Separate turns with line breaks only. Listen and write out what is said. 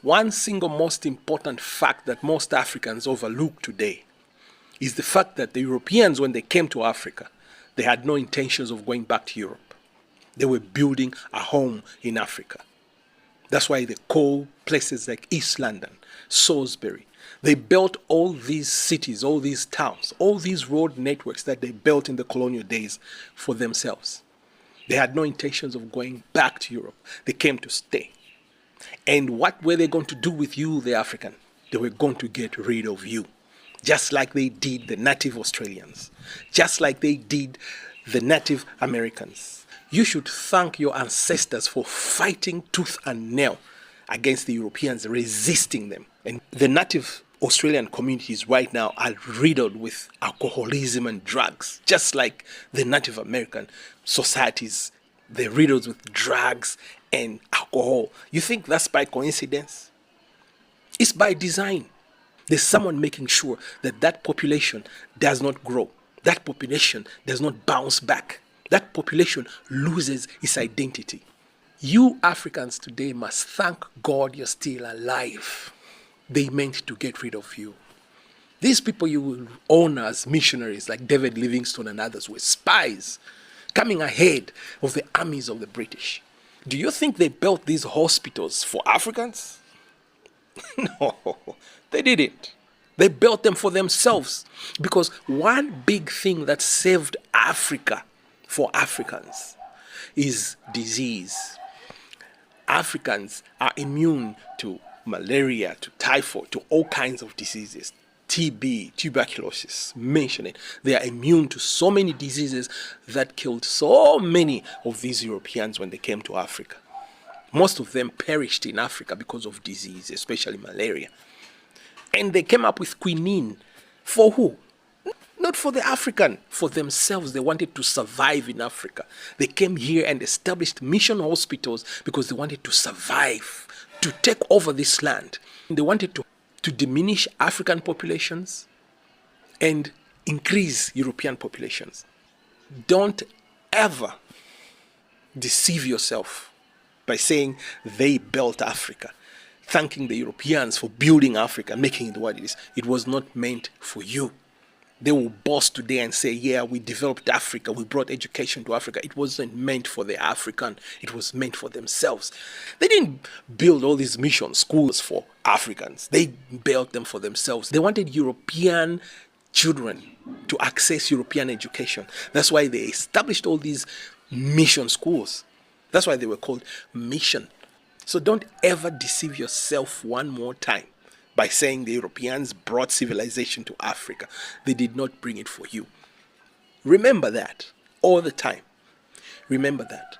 One single most important fact that most Africans overlook today is the fact that the Europeans, when they came to Africa, they had no intentions of going back to Europe. They were building a home in Africa. That's why they call places like East London, Salisbury. They built all these cities, all these towns, all these road networks that they built in the colonial days for themselves. They had no intentions of going back to Europe. They came to stay. And what were they going to do with you, the African? They were going to get rid of you. Just like they did the native Australians. Just like they did the native Americans. You should thank your ancestors for fighting tooth and nail against the Europeans, resisting them. And the native Australian communities right now are riddled with alcoholism and drugs, just like the Native American societies. They're riddled with drugs and alcohol. You think that's by coincidence? It's by design. There's someone making sure that that population does not grow. That population does not bounce back. That population loses its identity. You Africans today must thank God you're still alive. They meant to get rid of you. These people you will own as missionaries like David Livingstone and others were spies coming ahead of the armies of the British. Do you think they built these hospitals for Africans? No, they didn't. They built them for themselves because one big thing that saved Africa for Africans is disease. Africans are immune to malaria, to typhoid, to all kinds of diseases. TB, tuberculosis, mention it. They are immune to so many diseases that killed so many of these Europeans when they came to Africa. Most of them perished in Africa because of disease, especially malaria. And they came up with quinine. For who? Not for the African, for themselves. They wanted to survive in Africa. They came here and established mission hospitals because they wanted to survive, to take over this land. They wanted to diminish African populations and increase European populations. Don't ever deceive yourself by saying they built Africa, thanking the Europeans for building Africa, making it what it is. It was not meant for you. They will boast today and say, yeah, we developed Africa, we brought education to Africa. It wasn't meant for the African, it was meant for themselves. They didn't build all these mission schools for Africans. They built them for themselves. They wanted European children to access European education. That's why they established all these mission schools. That's why they were called mission. So don't ever deceive yourself one more time by saying the Europeans brought civilization to Africa. They did not bring it for you. Remember that all the time. Remember that.